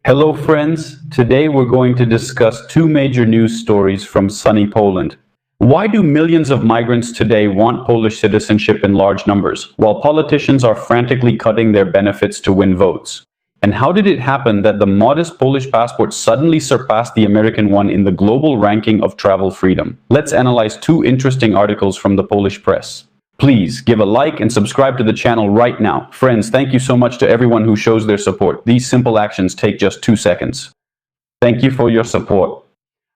Hello friends, today we're going to discuss two major news stories from sunny Poland. Why do millions of migrants today want Polish citizenship in large numbers, while politicians are frantically cutting their benefits to win votes? And how did it happen that the modest Polish passport suddenly surpassed the American one in the global ranking of travel freedom? Let's analyze two interesting articles from the Polish press. Please give a like and subscribe to the channel right now. Friends, thank you so much to everyone who shows their support. These simple actions take just 2 seconds. Thank you for your support.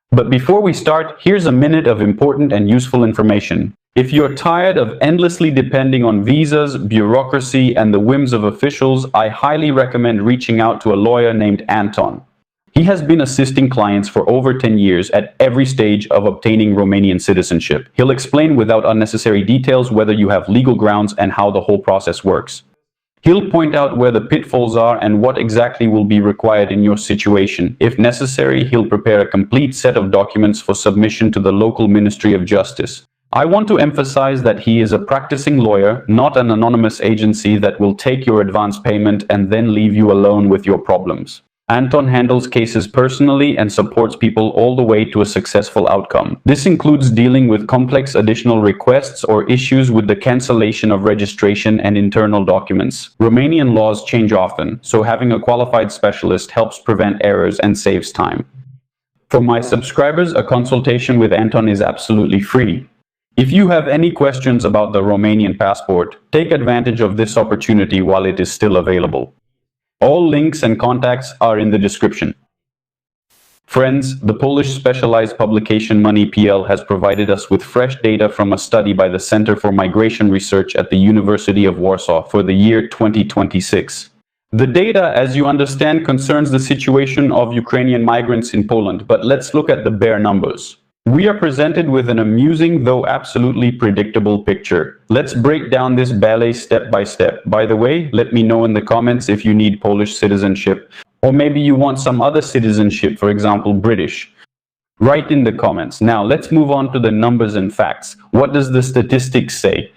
But before we start, here's a minute of important and useful information. If you're tired of endlessly depending on visas, bureaucracy, and the whims of officials, I highly recommend reaching out to a lawyer named Anton. He has been assisting clients for over 10 years at every stage of obtaining Romanian citizenship. He'll explain without unnecessary details whether you have legal grounds and how the whole process works. He'll point out where the pitfalls are and what exactly will be required in your situation. If necessary, he'll prepare a complete set of documents for submission to the local Ministry of Justice. I want to emphasize that he is a practicing lawyer, not an anonymous agency that will take your advance payment and then leave you alone with your problems. Anton handles cases personally and supports people all the way to a successful outcome. This includes dealing with complex additional requests or issues with the cancellation of registration and internal documents. Romanian laws change often, so having a qualified specialist helps prevent errors and saves time. For my subscribers, a consultation with Anton is absolutely free. If you have any questions about the Romanian passport, take advantage of this opportunity while it is still available. All links and contacts are in the description. Friends, the Polish specialized publication Money PL has provided us with fresh data from a study by the Center for Migration Research at the University of Warsaw for the year 2026. The data, as you understand, concerns the situation of Ukrainian migrants in Poland, but let's look at the bare numbers. We are presented with an amusing, though absolutely predictable picture. Let's break down this ballet step by step. By the way, let me know in the comments if you need Polish citizenship, or maybe you want some other citizenship, for example, British. Write in the comments. Now, let's move on to the numbers and facts. What does the statistics say?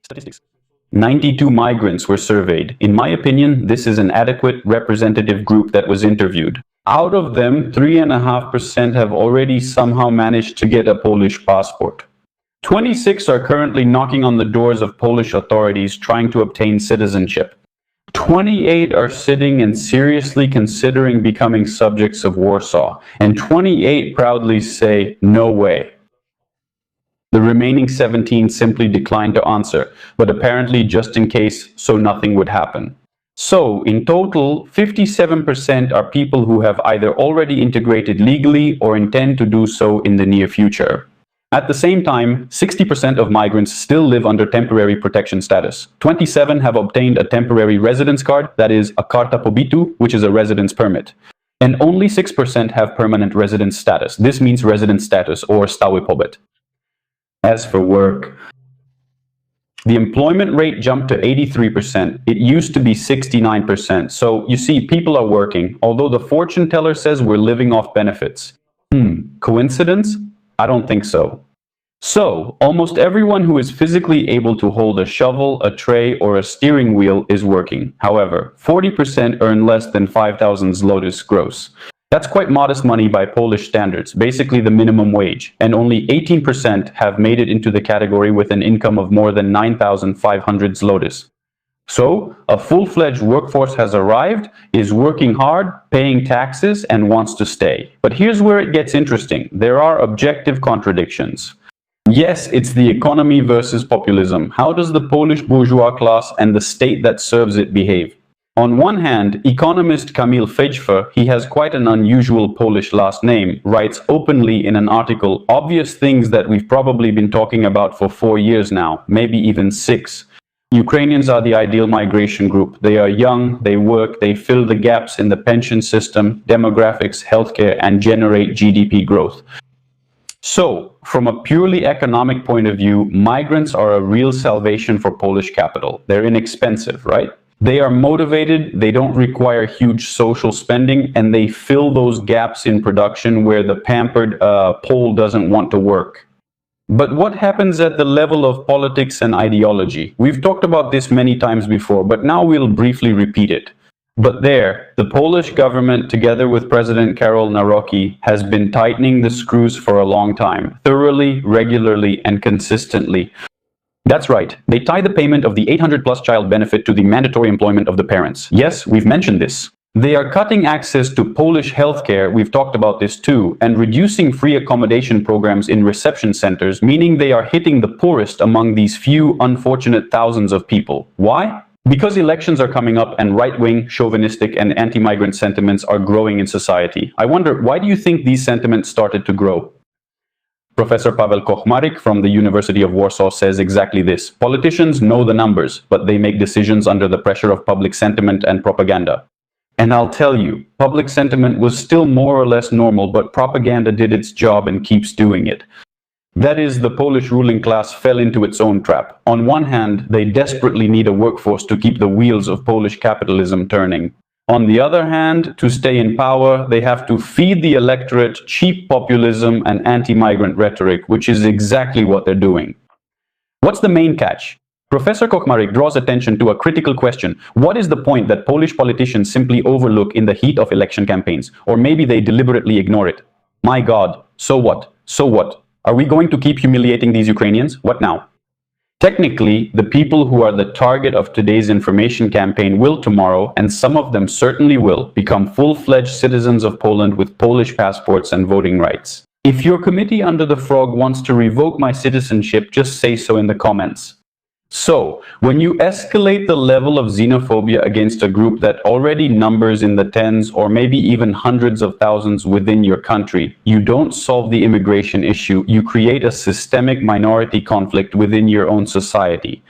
Statistics. 92 migrants were surveyed. In my opinion, this is an adequate representative group that was interviewed. Out of them, 3.5% have already somehow managed to get a Polish passport. 26 are currently knocking on the doors of Polish authorities trying to obtain citizenship. 28 are sitting and seriously considering becoming subjects of Warsaw, and 28 proudly say, "No way." The remaining 17 simply declined to answer, but apparently just in case, so nothing would happen. So, in total, 57% are people who have either already integrated legally or intend to do so in the near future. At the same time, 60% of migrants still live under temporary protection status. 27 have obtained a temporary residence card, that is, a karta pobytu, which is a residence permit. And only 6% have permanent residence status. This means residence status, or stały pobyt. As for work, the employment rate jumped to 83%. It used to be 69%. So, you see, people are working, although the fortune teller says we're living off benefits. Coincidence? I don't think so. So, almost everyone who is physically able to hold a shovel, a tray, or a steering wheel is working. However, 40% earn less than 5,000 zlotys gross. That's quite modest money by Polish standards, basically the minimum wage, and only 18% have made it into the category with an income of more than 9,500 zlotys. So, a full-fledged workforce has arrived, is working hard, paying taxes, and wants to stay. But here's where it gets interesting. There are objective contradictions. Yes, it's the economy versus populism. How does the Polish bourgeois class and the state that serves it behave? On one hand, economist Kamil Fejfar, he has quite an unusual Polish last name, writes openly in an article obvious things that we've probably been talking about for 4 years now, maybe even 6. Ukrainians are the ideal migration group. They are young, they work, they fill the gaps in the pension system, demographics, healthcare, and generate GDP growth. So, from a purely economic point of view, migrants are a real salvation for Polish capital. They're inexpensive, right? They are motivated, they don't require huge social spending, and they fill those gaps in production where the pampered Pole doesn't want to work. But what happens at the level of politics and ideology? We've talked about this many times before, but now we'll briefly repeat it. But there, the Polish government, together with President Karol Nawrocki, has been tightening the screws for a long time, thoroughly, regularly, and consistently. That's right, they tie the payment of the 800-plus child benefit to the mandatory employment of the parents. Yes, we've mentioned this. They are cutting access to Polish healthcare, we've talked about this too, and reducing free accommodation programs in reception centers, meaning they are hitting the poorest among these few unfortunate thousands of people. Why? Because elections are coming up and right-wing, chauvinistic, and anti-migrant sentiments are growing in society. I wonder, why do you think these sentiments started to grow? Professor Paweł Kochmarik from the University of Warsaw says exactly this. Politicians know the numbers, but they make decisions under the pressure of public sentiment and propaganda. And I'll tell you, public sentiment was still more or less normal, but propaganda did its job and keeps doing it. That is, the Polish ruling class fell into its own trap. On one hand, they desperately need a workforce to keep the wheels of Polish capitalism turning. On the other hand, to stay in power, they have to feed the electorate cheap populism and anti-migrant rhetoric, which is exactly what they're doing. What's the main catch? Professor Kochmarik draws attention to a critical question. What is the point that Polish politicians simply overlook in the heat of election campaigns? Or maybe they deliberately ignore it? My God, so what? So what? Are we going to keep humiliating these Ukrainians? What now? Technically, the people who are the target of today's information campaign will tomorrow, and some of them certainly will, become full-fledged citizens of Poland with Polish passports and voting rights. If your committee under the frog wants to revoke my citizenship, just say so in the comments. So, when you escalate the level of xenophobia against a group that already numbers in the tens or maybe even hundreds of thousands within your country, you don't solve the immigration issue, you create a systemic minority conflict within your own society.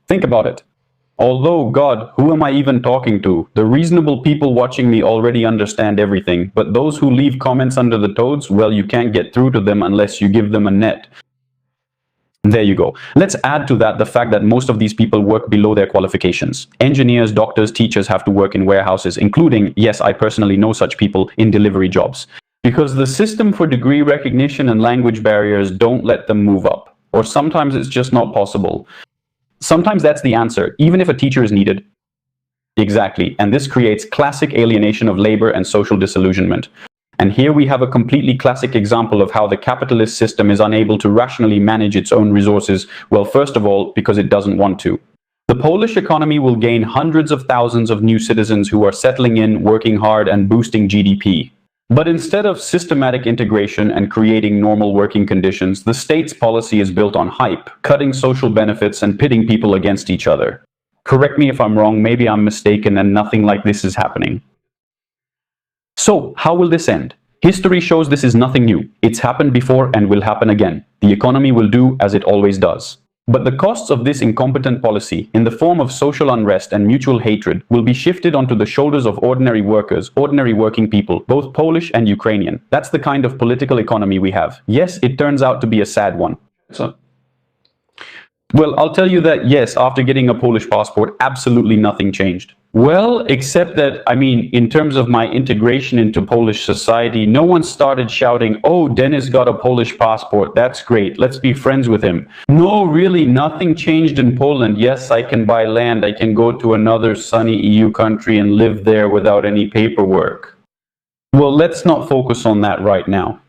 Think about it. Although, God, who am I even talking to? The reasonable people watching me already understand everything, but those who leave comments under the toads, well, you can't get through to them unless you give them a net. There you go. Let's add to that the fact that most of these people work below their qualifications. Engineers, doctors, teachers have to work in warehouses, including, yes, I personally know such people, in delivery jobs. Because the system for degree recognition and language barriers don't let them move up. Or sometimes it's just not possible. Sometimes that's the answer, even if a teacher is needed. Exactly, and this creates classic alienation of labor and social disillusionment. And here we have a completely classic example of how the capitalist system is unable to rationally manage its own resources, well, first of all, because it doesn't want to. The Polish economy will gain hundreds of thousands of new citizens who are settling in, working hard, and boosting GDP. But instead of systematic integration and creating normal working conditions, the state's policy is built on hype, cutting social benefits and pitting people against each other. Correct me if I'm wrong, maybe I'm mistaken and nothing like this is happening. So, how will this end? History shows this is nothing new. It's happened before and will happen again. The economy will do as it always does. But the costs of this incompetent policy, in the form of social unrest and mutual hatred, will be shifted onto the shoulders of ordinary workers, ordinary working people, both Polish and Ukrainian. That's the kind of political economy we have. Yes, it turns out to be a sad one. Well, I'll tell you that yes, after getting a Polish passport, absolutely nothing changed. Well, except that, in terms of my integration into Polish society, no one started shouting, "Oh, Dennis got a Polish passport, that's great, let's be friends with him." No, really, nothing changed in Poland. Yes, I can buy land, I can go to another sunny EU country and live there without any paperwork. Well, let's not focus on that right now.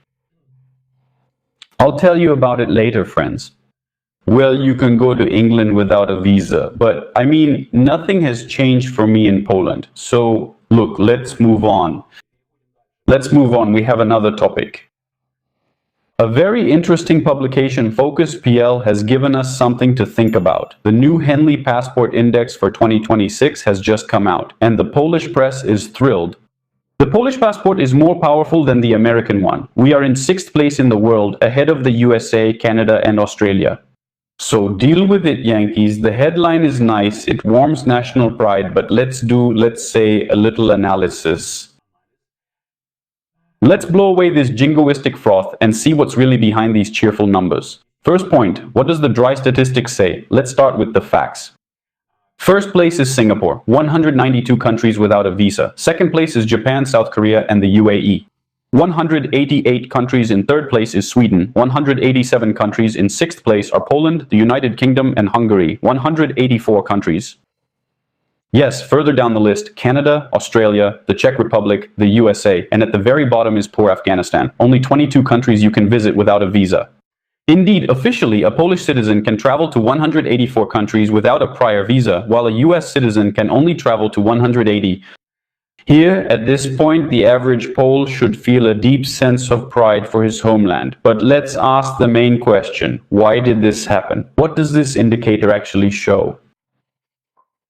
I'll tell you about it later, friends. Well, you can go to England without a visa, but nothing has changed for me in Poland. So, look, let's move on. We have another topic. A very interesting publication, Focus PL, has given us something to think about. The new Henley Passport Index for 2026 has just come out, and the Polish press is thrilled. The Polish passport is more powerful than the American one. We are in 6th place in the world, ahead of the USA, Canada, and Australia. So deal with it, Yankees. The headline is nice, it warms national pride, but let's say, a little analysis. Let's blow away this jingoistic froth and see what's really behind these cheerful numbers. First point, what does the dry statistics say? Let's start with the facts. First place is Singapore, 192 countries without a visa. Second place is Japan, South Korea, and the UAE. 188 countries in third place is Sweden. 187 countries in 6th place are Poland, the United Kingdom, and Hungary. 184 countries. Yes, further down the list, Canada, Australia, the Czech Republic, the USA, and at the very bottom is poor Afghanistan. Only 22 countries you can visit without a visa. Indeed, officially, a Polish citizen can travel to 184 countries without a prior visa, while a US citizen can only travel to 180. Here, at this point, the average Pole should feel a deep sense of pride for his homeland. But let's ask the main question. Why did this happen? What does this indicator actually show?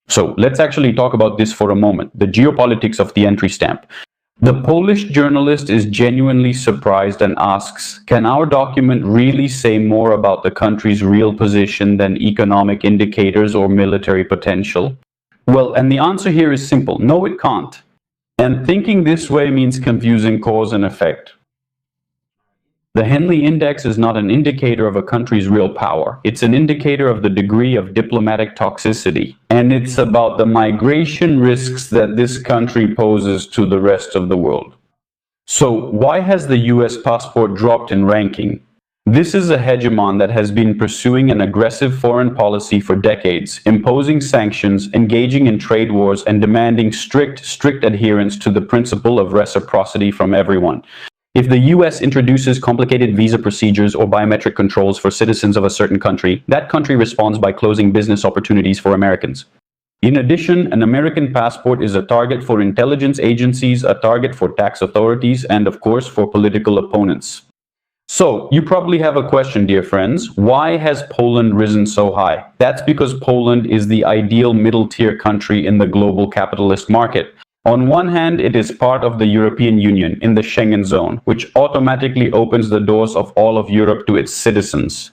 So let's actually talk about this for a moment, the geopolitics of the entry stamp. The Polish journalist is genuinely surprised and asks, can our document really say more about the country's real position than economic indicators or military potential? Well, and the answer here is simple. No, it can't. And thinking this way means confusing cause and effect. The Henley Index is not an indicator of a country's real power. It's an indicator of the degree of diplomatic toxicity. And it's about the migration risks that this country poses to the rest of the world. So why has the US passport dropped in ranking? This is a hegemon that has been pursuing an aggressive foreign policy for decades, imposing sanctions, engaging in trade wars, and demanding strict adherence to the principle of reciprocity from everyone. If the US introduces complicated visa procedures or biometric controls for citizens of a certain country, that country responds by closing business opportunities for Americans. In addition, an American passport is a target for intelligence agencies, a target for tax authorities, and of course for political opponents. So, you probably have a question, dear friends. Why has Poland risen so high? That's because Poland is the ideal middle-tier country in the global capitalist market. On one hand, it is part of the European Union in the Schengen zone, which automatically opens the doors of all of Europe to its citizens.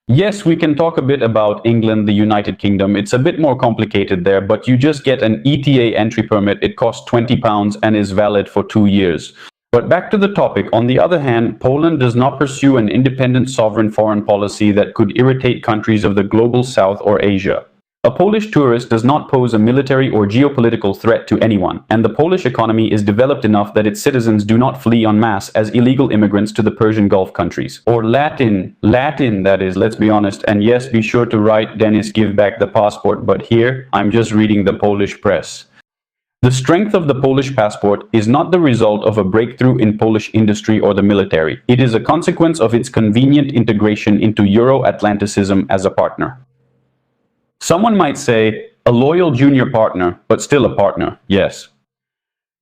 Yes, we can talk a bit about England, the United Kingdom. It's a bit more complicated there, but you just get an ETA entry permit. It costs £20 and is valid for 2 years. But back to the topic. On the other hand, Poland does not pursue an independent sovereign foreign policy that could irritate countries of the global south or Asia. A Polish tourist does not pose a military or geopolitical threat to anyone, and the Polish economy is developed enough that its citizens do not flee en masse as illegal immigrants to the Persian Gulf countries. Or Latin, that is, let's be honest, and yes, be sure to write Dennis give back the passport, but here, I'm just reading the Polish press. The strength of the Polish passport is not the result of a breakthrough in Polish industry or the military. It is a consequence of its convenient integration into Euro-Atlanticism as a partner. Someone might say, a loyal junior partner, but still a partner, yes.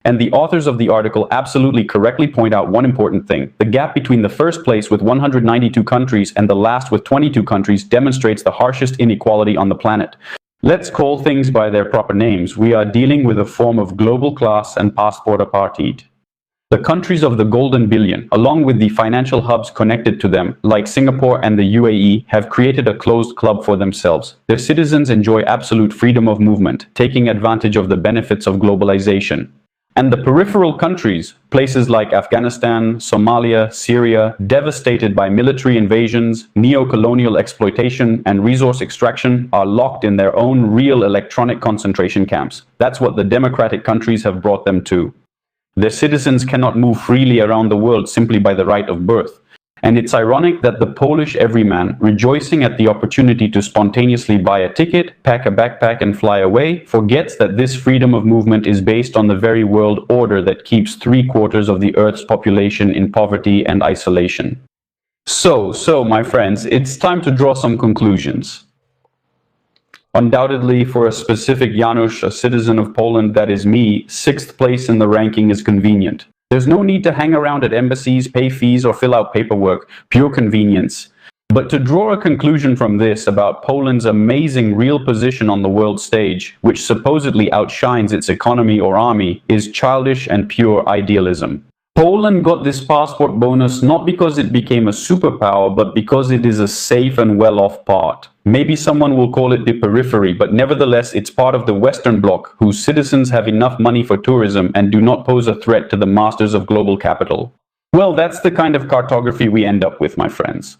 And the authors of the article absolutely correctly point out one important thing. The gap between the first place with 192 countries and the last with 22 countries demonstrates the harshest inequality on the planet. Let's call things by their proper names. We are dealing with a form of global class and passport apartheid. The countries of the Golden Billion, along with the financial hubs connected to them, like Singapore and the UAE, have created a closed club for themselves. Their citizens enjoy absolute freedom of movement, taking advantage of the benefits of globalization. And the peripheral countries, places like Afghanistan, Somalia, Syria, devastated by military invasions, neo-colonial exploitation, and resource extraction, are locked in their own real electronic concentration camps. That's what the democratic countries have brought them to. Their citizens cannot move freely around the world simply by the right of birth. And it's ironic that the Polish everyman, rejoicing at the opportunity to spontaneously buy a ticket, pack a backpack and fly away, forgets that this freedom of movement is based on the very world order that keeps 3/4 of the Earth's population in poverty and isolation. So, my friends, it's time to draw some conclusions. Undoubtedly, for a specific Janusz, a citizen of Poland, that is me, 6th place in the ranking is convenient. There's no need to hang around at embassies, pay fees, or fill out paperwork. Pure convenience. But to draw a conclusion from this about Poland's amazing real position on the world stage, which supposedly outshines its economy or army, is childish and pure idealism. Poland got this passport bonus not because it became a superpower, but because it is a safe and well-off part. Maybe someone will call it the periphery, but nevertheless it's part of the Western Bloc, whose citizens have enough money for tourism and do not pose a threat to the masters of global capital. Well, that's the kind of cartography we end up with, my friends.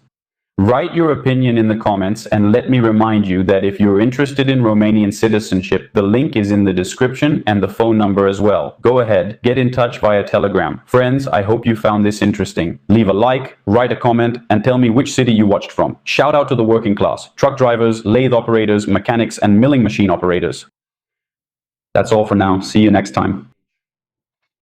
Write your opinion in the comments, and let me remind you that if you're interested in Romanian citizenship, the link is in the description and the phone number as well. Go ahead, get in touch via Telegram. Friends, I hope you found this interesting. Leave a like, write a comment, and tell me which city you watched from. Shout out to the working class, truck drivers, lathe operators, mechanics, and milling machine operators. That's all for now. See you next time.